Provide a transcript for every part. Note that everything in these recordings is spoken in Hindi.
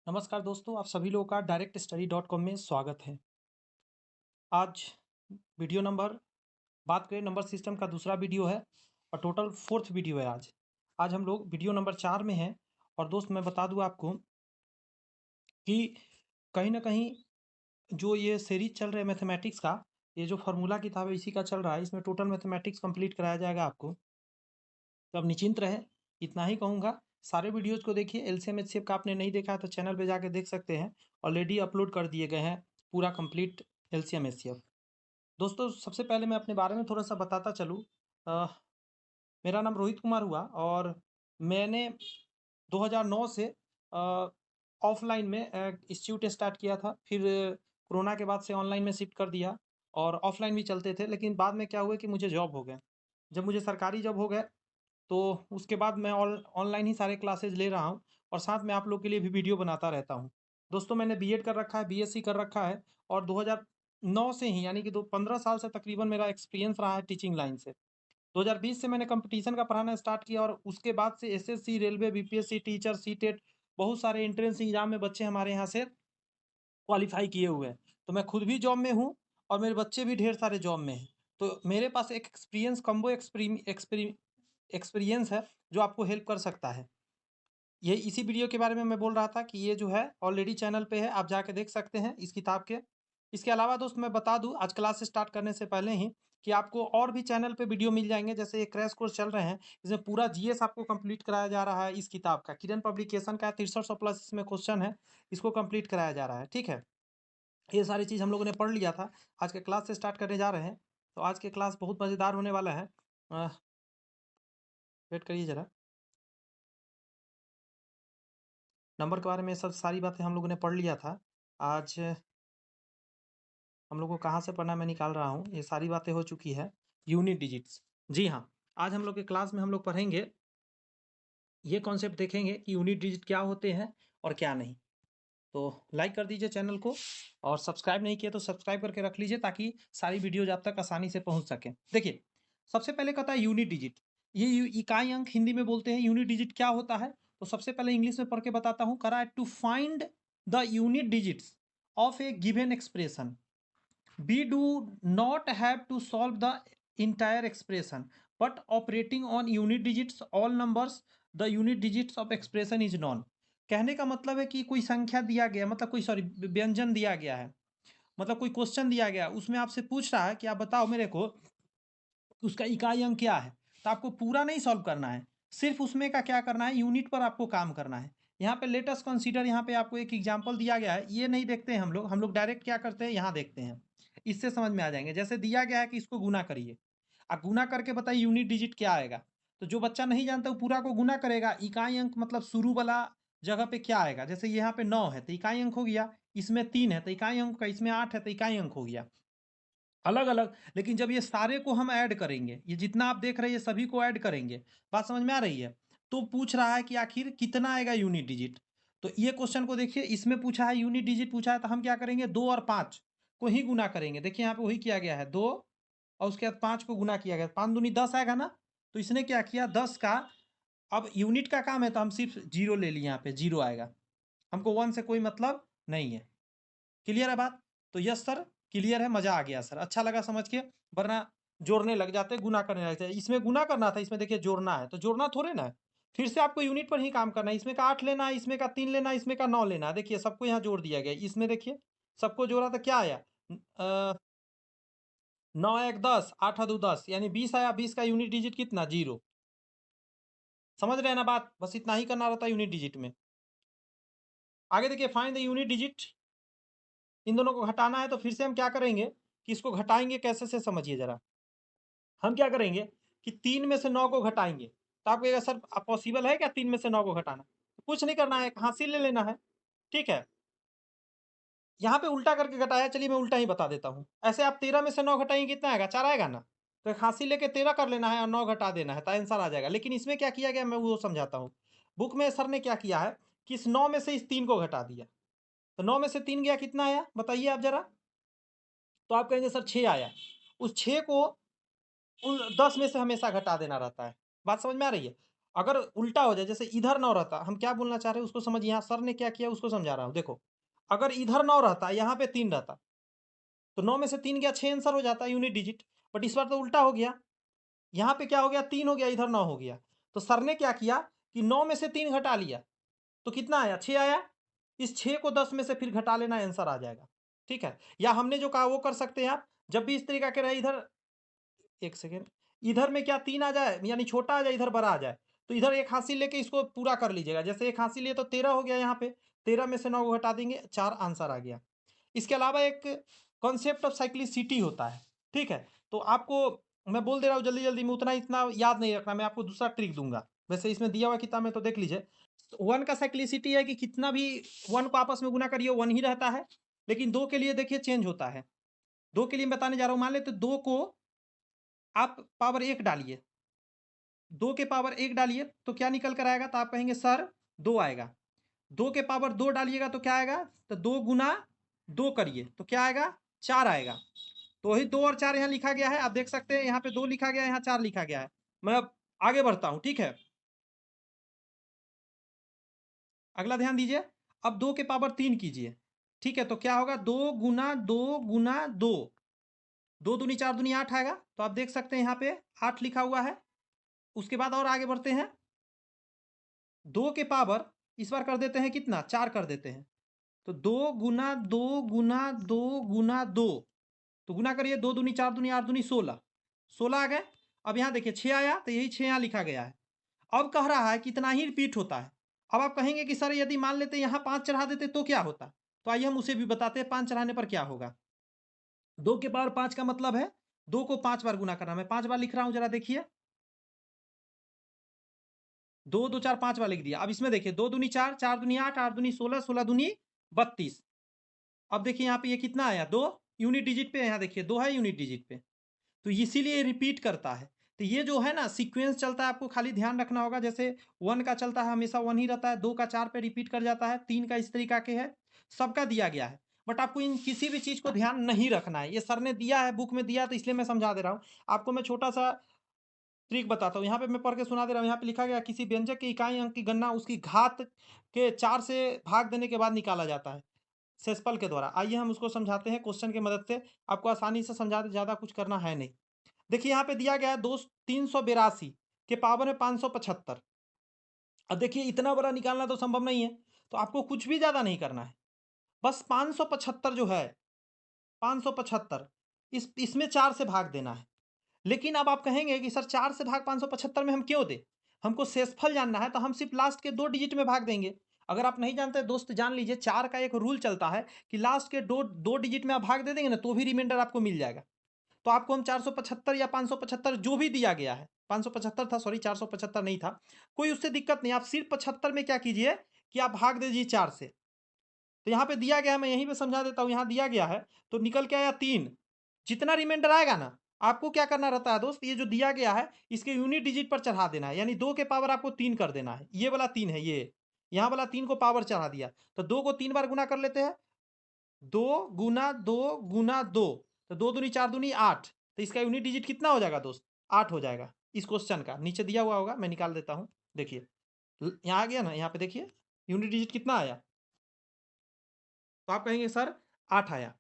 नमस्कार दोस्तों, आप सभी लोगों का directstudy.com में स्वागत है। आज वीडियो नंबर बात करें नंबर सिस्टम का दूसरा वीडियो है और टोटल 4th वीडियो है आज। आज हम लोग वीडियो नंबर 4 में हैं और दोस्त मैं बता दूँ आपको कि कहीं न कहीं जो ये सीरीज़ चल रहा है मैथमेटिक्स का, ये जो फ़ॉर्मूला किताब है इसी का चल रहा है, इसमें टोटल मैथमेटिक्स कंप्लीट कराया जाएगा आपको। तो अब निश्चिंत रहें, इतना ही कहूँगा। सारे वीडियोज़ को देखिए, एलसीएम एचसीएफ का आपने नहीं देखा है तो चैनल पे जाके देख सकते हैं। ऑलरेडी अपलोड कर दिए गए हैं पूरा कंप्लीट एलसीएम एचसीएफ। दोस्तों सबसे पहले मैं अपने बारे में थोड़ा-सा बताता चलूँ। अ, मेरा नाम रोहित कुमार हुआ और मैंने 2009 से ऑफ़लाइन में इंस्टीट्यूट स्टार्ट किया था। फिर कोरोना के बाद से ऑनलाइन में शिफ्ट कर दिया और ऑफ़लाइन भी चलते थे, लेकिन बाद में क्या हुआ कि मुझे जॉब हो गया। जब मुझे सरकारी जॉब हो गया तो उसके बाद मैं ऑनलाइन ही सारे क्लासेस ले रहा हूँ और साथ में आप लोग के लिए भी वीडियो बनाता रहता हूँ। दोस्तों मैंने बीएड कर रखा है, बीएससी कर रखा है और 2009 से ही यानी कि दो 15 साल से तकरीबन मेरा एक्सपीरियंस रहा है टीचिंग लाइन से। 2020 से मैंने कॉम्पिटिशन का पढ़ाना स्टार्ट किया और उसके बाद से SSC, railway, BPSC, teacher, CTET बहुत सारे एंट्रेंस एग्ज़ाम में बच्चे हमारे यहाँ से क्वालीफाई किए हुए हैं। तो मैं खुद भी जॉब में हूँ और मेरे बच्चे भी ढेर सारे जॉब में हैं। तो मेरे पास एक एक्सपीरियंस कॉम्बो एक्सपीरियंस है जो आपको हेल्प कर सकता है। ये इसी वीडियो के बारे में मैं बोल रहा था कि ये जो है ऑलरेडी चैनल पे है, आप जाके देख सकते हैं इस किताब के। इसके अलावा दोस्त मैं बता दूँ आज क्लास स्टार्ट करने से पहले ही कि आपको और भी चैनल पे वीडियो मिल जाएँगे, जैसे ये क्रैश कोर्स चल रहे हैं, इसमें पूरा जीएस आपको कंप्लीट कराया जा रहा है इस किताब का। किरण पब्लिकेशन का 6300 प्लस इसमें क्वेश्चन है, इसको कंप्लीट कराया जा रहा है, ठीक है? ये सारी चीज़ हम लोगों ने पढ़ लिया था, आज के क्लास से स्टार्ट करने जा रहे हैं, तो आज के क्लास बहुत मज़ेदार होने वाला है। अ, वेट करिए ज़रा। नंबर के बारे में सब सारी बातें हम लोगों ने पढ़ लिया था। आज हम लोग को कहाँ से पढ़ना मैं निकाल रहा हूँ, ये सारी बातें हो चुकी है। यूनिट डिजिट्स, जी हाँ, आज हम लोग के क्लास में हम लोग पढ़ेंगे, ये कॉन्सेप्ट देखेंगे कि यूनिट डिजिट क्या होते हैं और क्या नहीं। तो लाइक कर दीजिए चैनल को और सब्सक्राइब नहीं किया तो सब्सक्राइब करके रख लीजिए ताकि सारी वीडियोज़ आप तक आसानी से पहुँच सकें। देखिए, सबसे पहले कहता है यूनिट डिजिट, ये इकाई अंक हिंदी में बोलते हैं। यूनिट डिजिट क्या होता है? तो सबसे पहले इंग्लिश में पढ़ के बताता हूँ, कह रहा है to find the unit digits of a given expression. We do not have to solve the entire expression, but operating on unit digits, all numbers, the unit digits of expression is known. कहने का मतलब है कि कोई संख्या दिया गया, मतलब कोई सॉरी व्यंजन दिया गया है, मतलब कोई क्वेश्चन दिया गया, उसमें आपसे पूछ रहा है कि आप बताओ मेरे को कि उसका इकाई अंक क्या है। तो आपको पूरा नहीं सॉल्व करना है, सिर्फ उसमें का क्या करना है, यूनिट पर आपको काम करना है। यहाँ पे लेट अस कंसीडर, यहाँ पे आपको एक एग्जांपल दिया गया है, ये नहीं देखते हैं हम लोग डायरेक्ट क्या करते हैं, यहाँ देखते हैं। इससे समझ में आ जाएंगे। जैसे दिया गया है कि इसको गुना करिए, आप गुना करके बताइए यूनिट डिजिट क्या आएगा। तो जो बच्चा नहीं जानता वो पूरा को गुना करेगा, इकाई अंक मतलब शुरू वाला जगह पे क्या आएगा। जैसे यहाँ पे 9 है तो इकाई अंक हो गया, इसमें 3 है तो इकाई अंक का, इसमें 8 है तो इकाई अंक हो गया। अलग-अलग, लेकिन जब ये सारे को हम ऐड करेंगे, ये जितना आप देख रहे हैं ये सभी को ऐड करेंगे, बात समझ में आ रही है? तो पूछ रहा है कि आखिर कितना आएगा यूनिट डिजिट? तो ये क्वेश्चन को देखिए, इसमें पूछा है यूनिट डिजिट पूछा है तो हम क्या करेंगे, 2 और 5 को ही गुना करेंगे। देखिए यहाँ पे वही किया गया है, 2 और उसके बाद 5 को गुना किया गया, 5 दूनी 10 आएगा ना? तो इसने क्या किया, 10 का, अब यूनिट का काम है तो हम सिर्फ 0 ले लिए, यहाँ पे 0 आएगा। हमको 1 से कोई मतलब नहीं है। क्लियर है बात? तो यस सर, क्लियर है, मज़ा आ गया सर, अच्छा लगा समझ के, वरना जोड़ने लग जाते, गुना करने लगते। इसमें गुना करना था, इसमें देखिए जोड़ना है, तो जोड़ना थोड़े ना है। फिर से आपको यूनिट पर ही काम करना है, इसमें का 8 लेना है, इसमें का 3 लेना है, इसमें का 9 लेना है। देखिए सबको यहाँ जोड़ दिया गया है, इसमें देखिए सबको जोड़ा तो क्या आया, 9 1 10, 8 2 10 यानी 20 आया। 20 का यूनिट डिजिट कितना, 0। समझ रहे हैं ना बात? बस इतना ही करना रहता है यूनिट डिजिट में। आगे देखिए, फाइंड द यूनिट डिजिट, इन दोनों को घटाना है तो फिर से हम क्या करेंगे कि इसको घटाएँगे कैसे से समझिए ज़रा। हम क्या करेंगे कि 3 में से 9 को घटाएँगे। तो आप कहिएगा सर पॉसिबल है क्या 3 में से 9 को घटाना? कुछ नहीं करना है, एक हासिल ले लेना है, ठीक है? यहाँ पे उल्टा करके घटाया, चलिए मैं उल्टा ही बता देता हूँ। ऐसे आप 13 में से 9 घटाएँगे कितना आएगा? 4 आएगा ना? तो एक हासिल लेके 13 कर लेना है और 9 घटा देना है, तो आंसर आ जाएगा। लेकिन इसमें क्या किया गया मैं वो समझाता हूँ। बुक में सर ने क्या किया है कि इस 9 में से इस 3 को घटा दिया। तो 9 में से 3 गया, कितना आया? बताइए आप ज़रा? तो आप कहेंगे सर 6 आया। उस 6 को उन 10 में से हमेशा घटा देना रहता है। बात समझ में आ रही है? अगर उल्टा हो जाए, जैसे इधर 9 रहता, हम क्या बोलना चाह रहे हैं उसको समझिए, यहाँ सर ने क्या किया उसको समझा रहा हूँ। देखो, अगर इधर 9 रहता, यहाँ पे 3 रहता, तो 9 में से 3 गया 6 आंसर हो जाता यूनिट डिजिट। बट इस बार तो उल्टा हो गया, यहाँ पे क्या हो गया 3 हो गया, इधर 9 हो गया। तो सर ने क्या किया कि 9 में से 3 घटा लिया, तो कितना आया 6 आया। इस 6 को 10 में से फिर घटा लेना, आंसर आ जाएगा। ठीक है, या हमने जो कहा वो कर सकते हैं आप, जब भी इस तरीका के रहे, इधर एक सेकेंड, इधर में क्या 3 आ जाए, यानी छोटा आ जाए, इधर बड़ा आ जाए, तो इधर एक हासिल लेके इसको पूरा कर लीजिएगा। जैसे एक हासिल लिए तो 13 हो गया, यहाँ पे 13 में से 9 को घटा देंगे, 4 आंसर आ गया। इसके अलावा एक कॉन्सेप्ट ऑफ साइक्लिसिटी होता है। ठीक है, तो आपको मैं बोल दे रहा हूँ जल्दी जल्दी में, उतना इतना याद नहीं रखना, मैं आपको दूसरा ट्रिक दूंगा। वैसे इसमें दिया हुआ किताब में तो देख लीजिए। 1 का साइक्लिसिटी है कि कितना भी 1 को आपस में गुना करिए 1 ही रहता है, लेकिन 2 के लिए देखिए चेंज होता है। 2 के लिए मैं बताने जा रहा हूँ, मान लेते 2 को आप पावर 1 डालिए, 2 के पावर 1 डालिए तो क्या निकल कर आएगा, तो आप कहेंगे सर 2 आएगा। 2 के पावर 2 डालिएगा तो क्या आएगा, तो 2 गुना 2 करिए तो क्या आएगा, 4 आएगा। तो वही 2 और 4 यहाँ लिखा गया है, आप देख सकते हैं यहाँ पे 2 लिखा गया है, यहाँ 4 लिखा गया है। मैं अब आगे बढ़ता हूँ, ठीक है। अगला ध्यान दीजिए, अब 2 के पावर 3 कीजिए, ठीक है, तो क्या होगा 2 गुना 2 गुना 2, 2 दूनी 4 दूनी 8 आएगा। तो आप देख सकते हैं यहाँ पे 8 लिखा हुआ है। उसके बाद और आगे बढ़ते हैं, 2 के पावर इस बार कर देते हैं कितना, 4 कर देते हैं, तो 2 गुना 2 गुना 2 गुना 2, तो गुना करिए, 2 दूनी 4 दूनी 8 दूनी 16, 16 आ गए। अब यहाँ देखिए 6 आया, तो यही 6 यहाँ लिखा गया है। अब कह रहा है कितना ही रिपीट होता है। अब आप कहेंगे कि सर यदि मान लेते यहाँ 5 चढ़ा देते तो क्या होता, तो आइए हम उसे भी बताते हैं, 5 चढ़ाने पर क्या होगा। 2 के पावर 5 का मतलब है 2 को 5 बार गुना करना। मैं 5 बार लिख रहा हूं, जरा देखिए, 2 2 4 5 बार लिख दिया। अब इसमें देखिए 2 दूनी 4, 4 दूनी 8, 8 दूनी 16, 16 दूनी 32। अब देखिए यहाँ पे ये कितना आया, 2 यूनिट डिजिट पे, यहाँ देखिए 2 है यूनिट डिजिट पे, तो इसीलिए रिपीट करता है। तो ये जो है ना सीक्वेंस चलता है, आपको खाली ध्यान रखना होगा। जैसे 1 का चलता है हमेशा 1 ही रहता है, 2 का 4 पे रिपीट कर जाता है, 3 का इस तरीका के है, सबका दिया गया है। बट आपको इन किसी भी चीज को ध्यान नहीं रखना है, ये सर ने दिया है, बुक में दिया है, तो इसलिए मैं समझा दे रहा हूँ आपको। मैं छोटा सा ट्रिक बताता हूँ, यहाँ पे मैं पढ़ के सुना दे रहा हूँ। यहाँ पे लिखा गया, किसी व्यंजक के इकाई अंक की गणना उसकी घात के 4 से भाग देने के बाद निकाला जाता है सेसपल के द्वारा। आइए हम उसको समझाते हैं क्वेश्चन की मदद से, आपको आसानी से समझा दे, ज्यादा कुछ करना है नहीं। देखिए यहाँ पे दिया गया है 382 के पावर में 575। अब देखिए इतना बड़ा निकालना तो संभव नहीं है, तो आपको कुछ भी ज्यादा नहीं करना है, बस 575 जो है, 575 इसमें 4 से भाग देना है। लेकिन अब आप कहेंगे कि सर 4 से भाग 575 में हम क्यों दें, हमको शेषफल जानना है, तो हम सिर्फ लास्ट के 2 डिजिट में भाग देंगे। अगर आप नहीं जानते दोस्त, जान लीजिए 4 का एक रूल चलता है कि लास्ट के दो दो डिजिट में आप भाग दे देंगे ना, तो भी रिमाइंडर आपको मिल जाएगा। तो आपको हम 475 या 575 जो भी दिया गया है, 575 था सॉरी, 475 नहीं था, कोई उससे दिक्कत नहीं। आप सिर्फ 75 में क्या कीजिए कि आप भाग दीजिए 4 से। तो यहाँ पे दिया गया है, मैं यहीं पे समझा देता हूँ, यहाँ दिया गया है तो निकल के आया 3। जितना रिमाइंडर आएगा ना, आपको क्या करना रहता है दोस्त, ये जो दिया गया है इसके यूनिट डिजिट पर चढ़ा देना है, यानी 2 के पावर आपको 3 कर देना है। ये वाला 3 है, ये यहाँ वाला 3 को पावर चढ़ा दिया, तो 2 को 3 बार गुना कर लेते हैं, 2 गुना 2 गुना 2, तो 2 दूनी 4 दूनी 8, तो इसका यूनिट डिजिट कितना हो जाएगा दोस्त, 8 हो जाएगा। इस क्वेश्चन का नीचे दिया हुआ होगा, मैं निकाल देता हूँ, देखिए यहाँ आ गया ना, यहाँ पे देखिए यूनिट डिजिट कितना आया, तो आप कहेंगे सर 8 आया।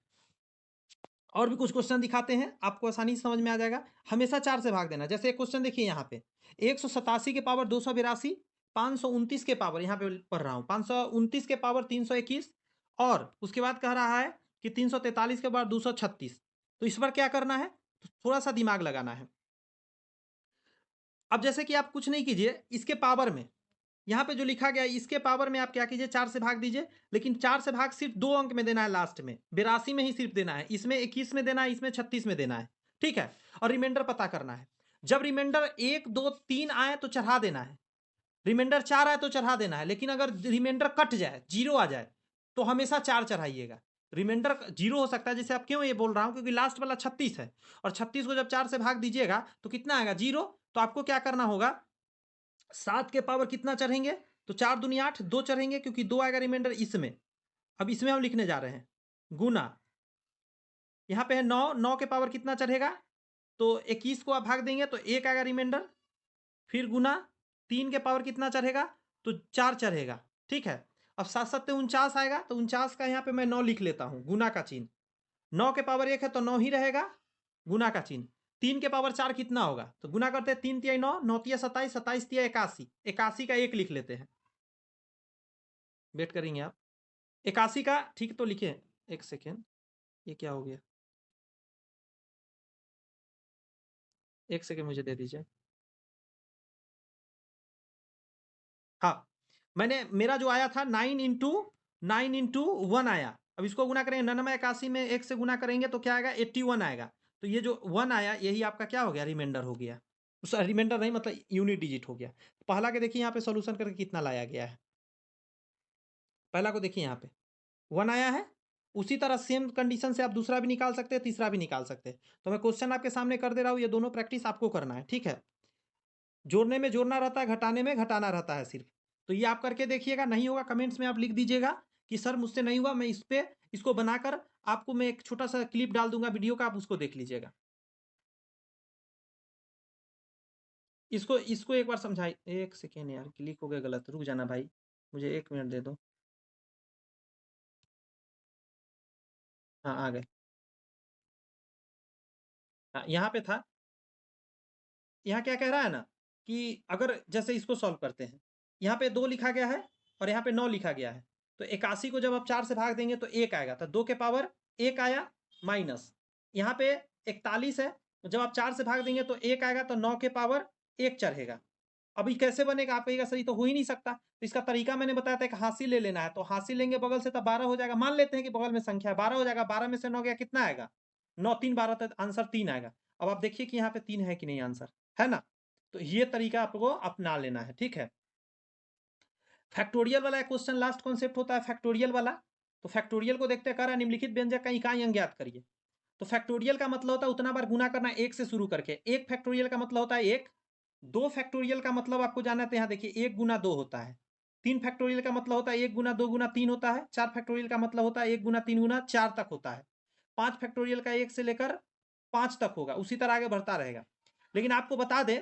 और भी कुछ क्वेश्चन दिखाते हैं, आपको आसानी से समझ में आ जाएगा। हमेशा 4 से भाग देना। जैसे एक क्वेश्चन देखिए यहाँ पे, 187 के पावर 282, 529 के पावर, यहाँ पे पढ़ रहा हूँ, 529 के पावर 321, और उसके बाद कह रहा है कि 343 के पावर 236। तो इस बार क्या करना है, तो थोड़ा सा दिमाग लगाना है। अब जैसे कि आप कुछ नहीं कीजिए, इसके पावर में यहाँ पे जो लिखा गया है इसके पावर में आप क्या कीजिए, 4 से भाग दीजिए, लेकिन 4 से भाग सिर्फ 2 अंक में देना है, लास्ट में 82 में ही सिर्फ देना है, इसमें 21 में देना है, इसमें 36 में देना है, ठीक है। और रिमाइंडर पता करना है। जब रिमाइंडर 1 2 3 आए तो चढ़ा देना है, रिमाइंडर 4 आए तो चढ़ा देना है, लेकिन अगर रिमाइंडर कट जाए, जीरो आ जाए, तो हमेशा 4 चढ़ाइएगा। रिमाइंडर जीरो हो सकता है, जैसे आप क्यों ये बोल रहा हूं, क्योंकि लास्ट वाला 36 है, और 36 को जब 4 से भाग दीजिएगा तो कितना आएगा, जीरो। तो आपको क्या करना होगा, 7 के पावर कितना चढ़ेंगे, तो 4 दूनी 8, 2 चढ़ेंगे, क्योंकि 2 आएगा रिमाइंडर इसमें। अब इसमें हम लिखने जा रहे हैं गुना, यहाँ पे है 9, 9 के पावर कितना चढ़ेगा, तो 21 को आप भाग देंगे तो 1 आएगा रिमाइंडर, फिर गुना, 3 के पावर कितना चढ़ेगा, तो 4 चढ़ेगा, ठीक है। अब 7 7 49 आएगा, तो 49 का यहाँ पे मैं 9 लिख लेता हूँ, गुना का चिन्ह। 9 के पावर 1 है तो 9 ही रहेगा, गुना का चिन्ह। 3 के पावर 4 कितना होगा, तो गुना करते हैं, 3 तिया 9, 9 तिया 27, 27 तिया 81, 81 का 1 लिख लेते हैं, वेट करेंगे आप। 81 का ठीक तो लिखे, एक सेकेंड, ये क्या हो गया, एक सेकेंड मुझे दे दीजिए। हाँ, मैंने मेरा जो आया था 9 इंटू 1 आया। अब इसको गुना करेंगे, 99 में 1 से गुना करेंगे तो क्या आएगा, 81 आएगा। तो ये जो 1 आया यही आपका क्या हो गया, रिमाइंडर हो गया। रिमाइंडर नहीं, मतलब यूनिट डिजिट हो गया। पहला के देखिए यहाँ पे सोल्यूशन करके कितना लाया गया है। पहला को देखिए यहाँ पे 1 आया है। उसी तरह सेम कंडीशन से आप दूसरा भी निकाल सकते हैं, तीसरा भी निकाल सकते हैं। तो मैं क्वेश्चन आपके सामने कर दे रहा हूँ, ये दोनों प्रैक्टिस आपको करना है, ठीक है। जोड़ने में जोड़ना रहता है, घटाने में घटाना रहता है सिर्फ। तो ये आप करके देखिएगा, नहीं होगा कमेंट्स में आप लिख दीजिएगा कि सर मुझसे नहीं हुआ। मैं इस पे इसको बनाकर आपको मैं एक छोटा सा क्लिप डाल दूंगा वीडियो का, आप उसको देख लीजिएगा। इसको इसको एक बार समझाई, एक सेकेंड यार, क्लिक हो गया गलत, रुक जाना भाई, मुझे 1 मिनट दे दो। हाँ आ गए। हाँ यहाँ पे था, यहाँ क्या कह रहा है ना, कि अगर जैसे इसको सॉल्व करते हैं, यहाँ पे 2 लिखा गया है और यहाँ पे 9 लिखा गया है। तो 81 को जब आप 4 से भाग देंगे तो 1 आएगा, तो 2 के पावर 1 आया, माइनस यहाँ पे 41 है, तो जब आप 4 से भाग देंगे तो 1 आएगा, तो 9 के पावर 1 चढ़ेगा। अभी कैसे बनेगा, आप कहिएगा सर ये तो हो ही नहीं सकता। तो इसका तरीका मैंने बताया था, एक हासिल ले लेना है, तो हासिल लेंगे बगल से, तो 12 हो जाएगा। मान लेते हैं कि बगल में संख्या 12 हो जाएगा, 12 में से 9 गया, कितना आएगा, 9 3 12, तक आंसर 3 आएगा। अब आप देखिए कि यहाँ पे 3 है कि नहीं आंसर, है ना। तो ये तरीका आपको अपना लेना है, ठीक है। फैक्टोरियल वाला क्वेश्चन लास्ट कॉन्सेप्ट होता है फैक्टोरियल वाला। तो फैक्टोरियल को देखते कर, निम्नलिखित व्यंजक का इकाई अंक ज्ञात करिए। तो फैक्टोरियल का मतलब होता है उतना बार गुना करना, 1 से शुरू करके। 1 फैक्टोरियल का मतलब होता है 1। 2 फैक्टोरियल का मतलब आपको जानना है, तो यहाँ देखिए 1 गुना 2 होता है। 3 फैक्टोरियल का मतलब होता है 1 गुना 2 गुना 3 होता है। 4 फैक्टोरियल का मतलब होता है 1 गुना 3 गुना 4 तक होता है। 5 फैक्टोरियल का 1 से लेकर 5 तक होगा, उसी तरह आगे बढ़ता रहेगा। लेकिन आपको बता दें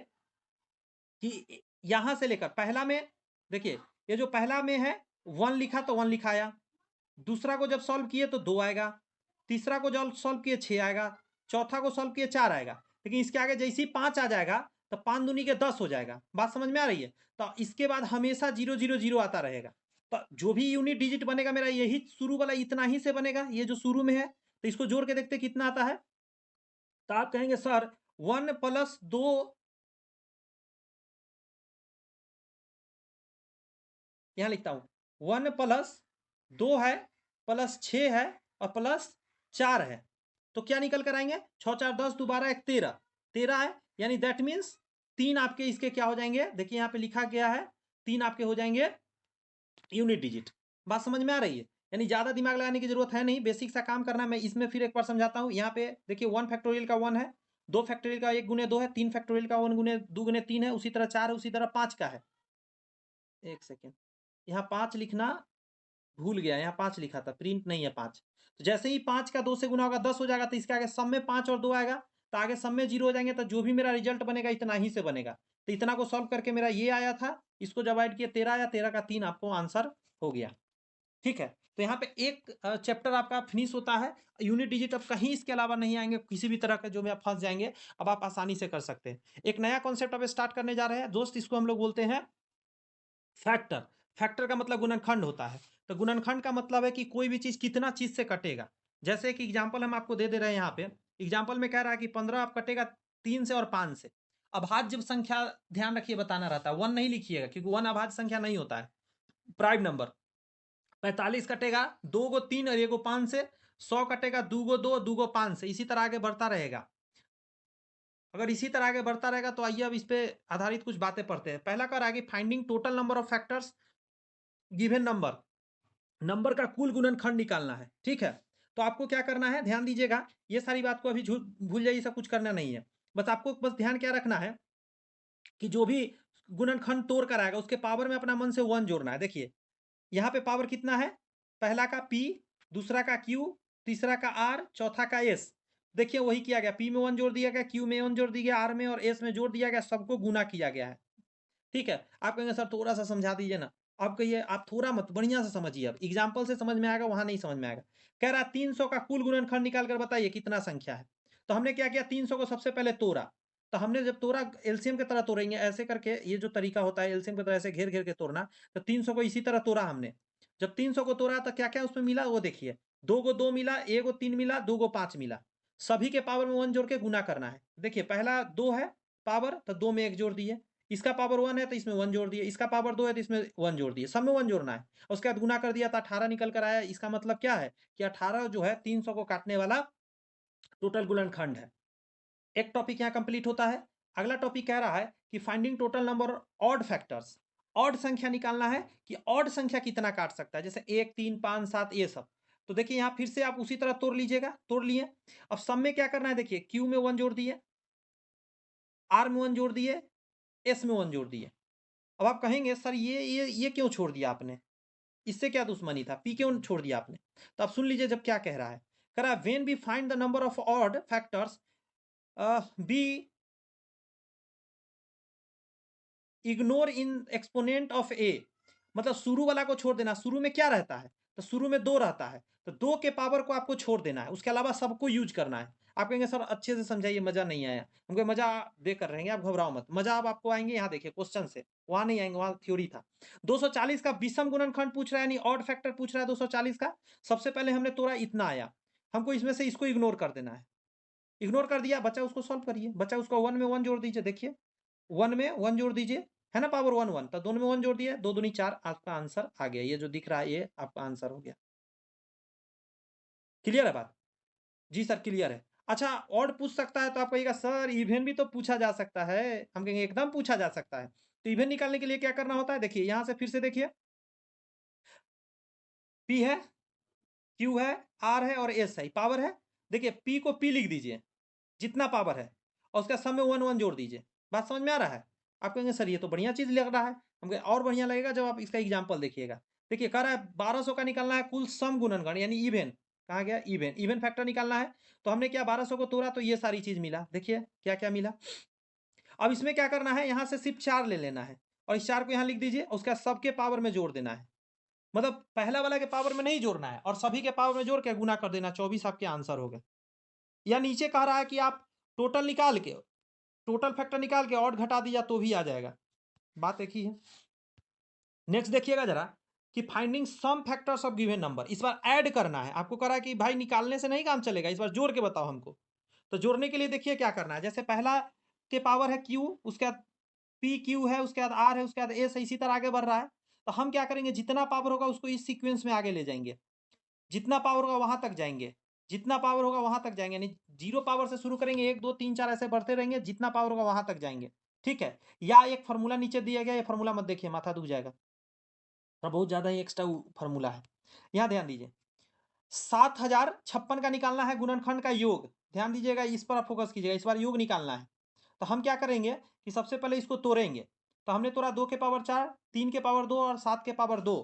कि यहां से लेकर पहला में देखिए, ये जो पहला में है 1 लिखा तो 1 लिखाया, दूसरा को जब सॉल्व किए तो 2 आएगा, तीसरा को जब सॉल्व किए 6 आएगा, चौथा को सॉल्व किए 4 आएगा। लेकिन इसके आगे जैसे ही 5 आ जाएगा तो 5 दूनी के 10 हो जाएगा। बात समझ में आ रही है। तो इसके बाद हमेशा 0 0 0 आता रहेगा। तो जो भी यूनिट डिजिट बनेगा मेरा यही शुरू वाला इतना ही से बनेगा, ये जो शुरू में है। तो इसको जोड़ के देखते कितना आता है। तो आप कहेंगे सर 1 + 2, यहां लिखता हूं 1 + 2 है, +6 है और +4 है। तो क्या निकल कर आएंगे, 6 4 10, 2 12 1 13, 13 है। यानी दैट मीन्स 3 आपके इसके क्या हो जाएंगे, देखिए यहाँ पे लिखा गया है 3 आपके हो जाएंगे यूनिट डिजिट। बात समझ में आ रही है। यानी ज्यादा दिमाग लगाने की जरूरत है नहीं, बेसिक सा काम करना। मैं इसमें फिर एक बार समझाता हूँ। यहाँ पे देखिए 1 फैक्टोरियल का 1 है, 2 फैक्टोरियल का 1 गुने 2 है, 3 फैक्टोरियल का 1 गुने 2 गुने 3 है, उसी तरह 4 है, उसी तरह 5 का है। एक सेकेंड, यहाँ 5 लिखना भूल गया, यहाँ 5 लिखा था, प्रिंट नहीं है 5। तो जैसे ही 5 का 2 से गुना होगा 10 हो जाएगा, तो इसके आगे सब में 5 और 2 आएगा, तो आगे सब में 0 हो जाएंगे। तो जो भी मेरा रिजल्ट बनेगा इतना ही से बनेगा। तो इतना को सॉल्व करके मेरा ये आया था, इसको जब ऐड किया 13 आया, 13 का 3 आपको आंसर हो गया, ठीक है। तो यहाँ पे एक चैप्टर आपका फिनिश होता है। यूनिट डिजिट अब कहीं इसके अलावा नहीं आएंगे, किसी भी तरह के जो में आप फंस जाएंगे, अब आप आसानी से कर सकते हैं। एक नया कॉन्सेप्ट अब स्टार्ट करने जा रहे हैं दोस्त, इसको हम लोग बोलते हैं फैक्टर। फैक्टर का मतलब गुणनखंड होता है। तो गुणनखंड का मतलब है कि कोई भी चीज कितना चीज से कटेगा। जैसे कि एग्जांपल हम आपको दे दे रहे हैं, यहाँ पे एग्जांपल में कह रहा है कि 15 आप कटेगा 3 से और 5 से। अभाज्य जब संख्या, ध्यान रखिए बताना रहता है, 1 नहीं लिखिएगा, क्योंकि 1 अभाज्य संख्या नहीं होता है, प्राइम नंबर। 45 कटेगा 2 गो 3 और 1 गो 5 से। 100 कटेगा 2 गो 2, 2 गो 5 से। इसी तरह आगे बढ़ता रहेगा। अगर इसी तरह आगे बढ़ता रहेगा तो आइए अब इस पे आधारित कुछ बातें पढ़ते हैं। पहला कर आगे, finding total number of factors given number. Number का कुल गुणनखंड निकालना है, ठीक है। तो आपको क्या करना है, ध्यान दीजिएगा। ये सारी बात को अभी भूल जाइए, सब कुछ करना नहीं है। बस आपको बस ध्यान क्या रखना है कि जो भी गुणनखंड तोड़ कर आएगा उसके पावर में अपना मन से 1 जोड़ना है। देखिए यहाँ पे पावर कितना है, पहला का P, दूसरा का Q, तीसरा का R, चौथा का S। देखिए वही किया गया, P में 1 जोड़ दिया गया, Q में 1 जोड़ दिया गया, R में और S में जोड़ दिया गया, सबको गुना किया गया है, ठीक है, आप कहेंगे सर थोड़ा सा समझा दीजिए ना। आप कहिए, आप थोड़ा मत, बढ़िया से समझिए, अब एग्जाम्पल से समझ में आएगा, वहां नहीं समझ में आएगा। कह रहा 300 का कुल गुणनखंड निकाल कर बताइए कितना संख्या है। तो हमने क्या किया, 300 को सबसे पहले तोड़ा। तो हमने जब तोड़ा, एलसीएम की तरह तोड़ेंगे ऐसे करके, ये जो तरीका होता है एलसीएम की तरह ऐसे घेर घेर के तोड़ना। तो 300 को इसी तरह तोड़ा हमने। जब 300 को तोड़ा तो क्या क्या उसमें मिला वो देखिए, 2 को 2 मिला, 1 को 3 मिला, 2 को 5 मिला। सभी के पावर में 1 जोड़ के गुना करना है। देखिए पहला 2 है पावर, तो 2 में 1 जोड़ दिए। इसका पावर 1 है तो इसमें 1 जोड़ दिए, इसका पावर 2 है तो इसमें 1 जोड़ दिए, सब में 1 जोड़ना है। उसके बाद गुना कर दिया तो 18 निकल कर आया। इसका मतलब क्या है कि 18 जो है 300 को काटने वाला टोटल गुणनखंड है। एक टॉपिक यहाँ कंप्लीट होता है। अगला टॉपिक कह रहा है कि finding total number odd factors. Odd संख्या निकालना है कि ऑड संख्या कितना काट सकता है, जैसे 1, 3, 5, 7 ये सब। तो देखिए यहाँ फिर से आप उसी तरह तोड़ लीजिएगा, तोड़ लिए। अब सब में क्या करना है, देखिए क्यू में 1 जोड़ दिए, आर में 1 जोड़ दिए, एस में 1 जोड़ दिए। अब आप कहेंगे सर ये क्यों छोड़ दिया आपने, इससे क्या दुश्मनी था, पी क्यों छोड़ दिया आपने। तो आप सुन लीजिए जब क्या कह रहा है। कह रहा है when we find the number of odd factors be ignore in exponent of a. मतलब शुरू वाला को छोड़ देना। शुरू में क्या रहता है, तो शुरू में 2 रहता है, तो 2 के पावर को आपको छोड़ देना है, उसके अलावा सबको यूज करना है। आप कहेंगे सर अच्छे से समझाइए, मजा नहीं आया। हम कहें मजा देकर रहेंगे, आप घबराओ मत, मजा अब आपको आएंगे यहाँ देखिए क्वेश्चन से, वहां नहीं आएंगे, वहां थ्योरी था। 240 का विषम गुणनखंड पूछ रहा है, यानी ऑड फैक्टर पूछ रहा है 240 का। सबसे पहले हमने तोड़ा, इतना आया, हमको इसमें से इसको इग्नोर कर देना है। इग्नोर कर दिया, बच्चा उसको सॉल्व करिए। बच्चा उसको 1 में 1 जोड़ दीजिए, देखिए 1 में 1 जोड़ दीजिए, है ना, पावर 1 1, तो दोनों में 1 जोड़ दिए, 2 दूनी 4, आपका आंसर आ गया। ये जो दिख रहा है ये आपका आंसर हो गया। क्लियर है बात? जी सर क्लियर है। अच्छा और पूछ सकता है, तो आप कहिएगा सर इवन भी तो पूछा जा सकता है। हम कहेंगे एकदम पूछा जा सकता है। तो इवन निकालने के लिए क्या करना होता है, देखिए यहां से फिर से देखिए, पी है, क्यू है, आर है और एस है, पावर है। देखिए पी को पी लिख दीजिए, जितना पावर है, और उसका सब में 1 1 जोड़ दीजिए। बात समझ में आ रहा है? आप कहेंगे सर ये तो बढ़िया चीज लग रहा है। हम कहें और बढ़िया लगेगा जब आप इसका एग्जाम्पल देखिएगा। देखिए कह रहा है 1200 का निकालना है कुल सम गुणनखंड, यानी इवन। कहा गया इवन, इवन फैक्टर निकालना है। तो हमने क्या 1200 को तोड़ा तो ये सारी चीज मिला, देखिए क्या क्या मिला। अब इसमें क्या करना है, यहां से सिर्फ 4 ले लेना है, और इस 4 को यहां लिख दीजिए, उसका सबके पावर में जोड़ देना है। मतलब पहला वाला के पावर में नहीं जोड़ना है, और सभी के पावर में जोड़ के गुना कर देना, 24 आपके आंसर हो गए। या नीचे कह रहा है कि आप टोटल निकाल के, टोटल फैक्टर निकाल के ऑड घटा दिया तो भी आ जाएगा, बात एक ही है। नेक्स्ट देखिएगा जरा कि finding some factors of given number, इस बार ऐड करना है आपको। कह रहा है कि भाई निकालने से नहीं काम चलेगा, इस बार जोड़ के बताओ हमको। तो जोड़ने के लिए देखिए क्या करना है, जैसे पहला के पावर है क्यू, उसके बाद पी क्यू है, उसके बाद आर है, उसके बाद एस है, इसी तरह आगे बढ़ रहा है। तो हम क्या करेंगे, जितना पावर होगा उसको इस सीक्वेंस में आगे ले जाएंगे, जितना पावर होगा वहां तक जाएंगे, जितना पावर होगा वहां तक जाएंगे, यानी 0 पावर से शुरू करेंगे, 1 2 3 4 ऐसे बढ़ते रहेंगे, जितना पावर होगा वहां तक जाएंगे। ठीक है, या एक फॉर्मूला नीचे दिया गया, ये फॉर्मूला मत देखिए, माथा दुख जाएगा, और बहुत ज्यादा ही एक्स्ट्रा फॉर्मूला है। यहाँ ध्यान दीजिए, 7056 का निकालना है गुणनखंड का योग। ध्यान दीजिएगा, इस पर फोकस कीजिएगा, इस बार योग निकालना है। तो हम क्या करेंगे कि सबसे पहले इसको तोड़ेंगे। तो हमने तोड़ा 2 के पावर 4, 3 के पावर 2 और 7 के पावर 2।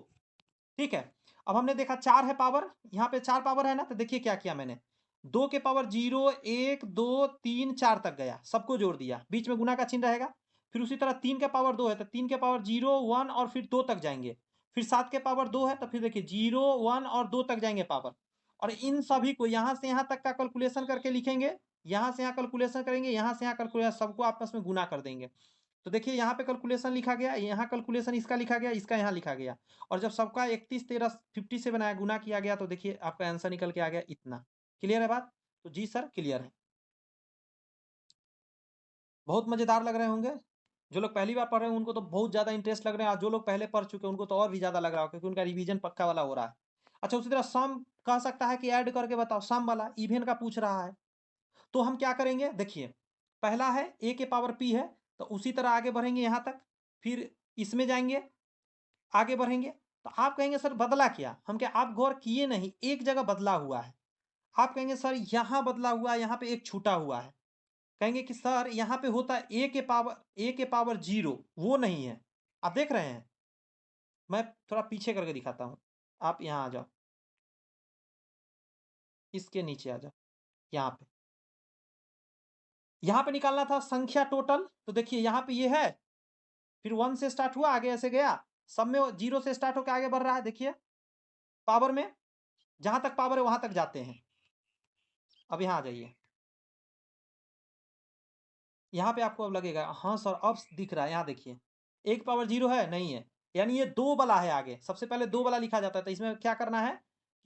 ठीक है, अब हमने देखा 4 है पावर, यहाँ पे 4 पावर है ना, तो देखिए क्या किया मैंने, 2 के पावर 0 1 2 3 4 तक गया, सबको जोड़ दिया, बीच में गुना का चिन्ह रहेगा। फिर उसी तरह 3 के पावर 2 है तो 3 के पावर 0 1 और फिर 2 तक जाएंगे। फिर 7 के पावर 2 है तो फिर देखिए 0 1 और 2 तक जाएंगे पावर। और इन सभी को यहाँ से यहाँ तक का कैलकुलेशन करके लिखेंगे, यहाँ से यहाँ कैलकुलेशन करेंगे, यहाँ से यहाँ कैलकुलेशन, सबको आपस में गुना कर देंगे। तो देखिए यहाँ पे कैलकुलेशन लिखा गया, यहाँ कैलकुलेशन इसका लिखा गया, इसका यहाँ लिखा गया, और जब सबका 31 13 50 से बनाया, गुना किया गया, तो देखिए आपका आंसर निकल के आ गया इतना। क्लियर है बात? तो जी सर क्लियर है। बहुत मजेदार लग रहे होंगे, जो लोग पहली बार पढ़ रहे हैं उनको तो बहुत ज्यादा इंटरेस्ट लग रहे हैं, और जो लोग पहले पढ़ चुके हैं उनको तो और भी ज्यादा लग रहा होगा, क्योंकि उनका रिवीजन पक्का वाला हो रहा है। अच्छा उसी तरह सम कह सकता है कि ऐड करके बताओ, सम वाला इवन का पूछ रहा है। तो हम क्या करेंगे, देखिए पहला है ए के पावर पी है, तो उसी तरह आगे बढ़ेंगे यहाँ तक, फिर इसमें जाएंगे, आगे बढ़ेंगे। तो आप कहेंगे सर बदला क्या, हम क्या, आप गौर किए नहीं, एक जगह बदला हुआ है। आप कहेंगे सर यहाँ बदला हुआ है, यहाँ पे एक छूटा हुआ है। कहेंगे कि सर यहाँ पे होता है ए के पावर 0, वो नहीं है। आप देख रहे हैं, मैं थोड़ा पीछे करके दिखाता हूँ, आप यहाँ आ जाओ, इसके नीचे आ जाओ, यहाँ पे, यहाँ पे निकालना था संख्या टोटल। तो देखिए यहाँ पे ये है, फिर 1 से स्टार्ट हुआ, आगे ऐसे गया, सब में 0 से स्टार्ट होकर आगे बढ़ रहा है। देखिए पावर में जहां तक पावर है वहां तक जाते हैं। अब यहाँ आ जाइए, यहाँ पे आपको अब लगेगा हाँ सर अब दिख रहा है। यहाँ देखिए 1 पावर 0 है, नहीं है, यानी ये 2 वाला है। आगे सबसे पहले 2 वाला लिखा जाता है, तो इसमें क्या करना है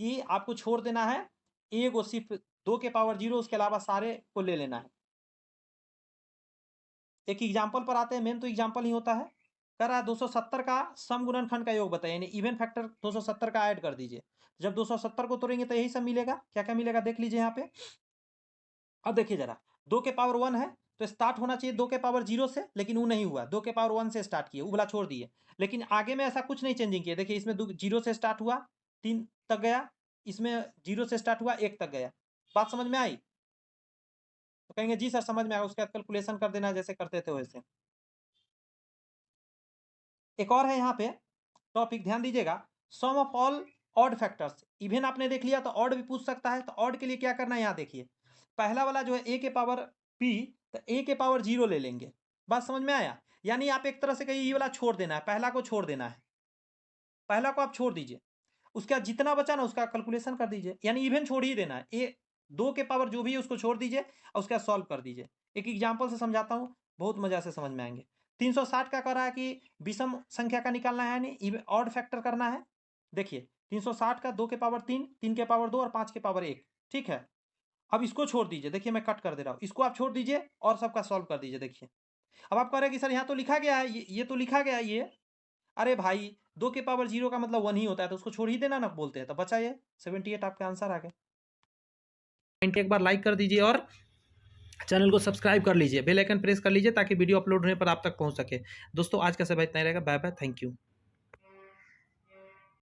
कि आपको छोड़ देना है एगो, सिर्फ 2 के पावर 0, उसके अलावा सारे को ले लेना है। एक एग्जाम्पल पर आते हैं, मेन तो एग्जाम्पल ही होता है। कह रहा है 270 का सम गुणनखंड का योग बताइए, यानी इवन फैक्टर 270 का ऐड कर दीजिए। जब 270 को तोड़ेंगे तो यही सब मिलेगा। क्या क्या मिलेगा देख लीजिए यहाँ पे। अब देखिए जरा, 2 के पावर 1 है तो स्टार्ट होना चाहिए 2 के पावर 0 से, लेकिन वो नहीं हुआ, 2 के पावर 1 से स्टार्ट किए, वो वाला छोड़ दिए। लेकिन आगे में ऐसा कुछ नहीं चेंजिंग किया। देखिए इसमें 0 से स्टार्ट हुआ 3 तक गया, इसमें 0 से स्टार्ट हुआ 1 तक गया। बात समझ में आई? तो कहेंगे जी सर समझ में आया, उसके बाद कैलकुलेशन कर देना जैसे करते थे वैसे। एक और है यहाँ पे टॉपिक, ध्यान दीजिएगा, sum of all odd factors. Even आपने देख लिया तो ऑड भी पूछ सकता है, तो ऑड के लिए क्या करना है यहाँ देखिए। पहला वाला जो है ए के पावर पी, तो ए के पावर 0 ले लेंगे। बात समझ में आया? यानी आप एक तरह से कहिए ये वाला छोड़ देना है, पहला को छोड़ देना है, पहला को आप छोड़ दीजिए, उसके बाद जितना बचा ना उसका कैलकुलेशन कर दीजिए, यानी इवन छोड़ ही देना है। ए 2 के पावर जो भी है उसको छोड़ दीजिए और उसका सॉल्व कर दीजिए। एक एग्जाम्पल से समझाता हूँ, बहुत मजा से समझ में आएंगे। 360 का कर रहा है कि विषम संख्या का निकालना है, यानी ऑड फैक्टर करना है। देखिए 360 का 2 के पावर 3, 3 के पावर 2 और 5 के पावर 1, ठीक है। अब इसको छोड़ दीजिए, देखिए मैं कट कर दे रहा हूँ, इसको आप छोड़ दीजिए और सबका सॉल्व कर दीजिए। देखिए अब आप कह रहे हैं कि सर यहाँ तो लिखा गया है, ये तो लिखा गया है ये। अरे भाई 2 के पावर 0 का मतलब 1 ही होता है, तो उसको छोड़ ही देना ना बोलते हैं, तो बचा ये 78 आपका आंसर आ गया। एक बार लाइक कर दीजिए और चैनल को सब्सक्राइब कर लीजिए, बेल आइकन प्रेस कर लीजिए ताकि वीडियो अपलोड होने पर आप तक पहुंच सके। दोस्तों आज का समय इतना ही रहेगा, बाय बाय, थैंक यू।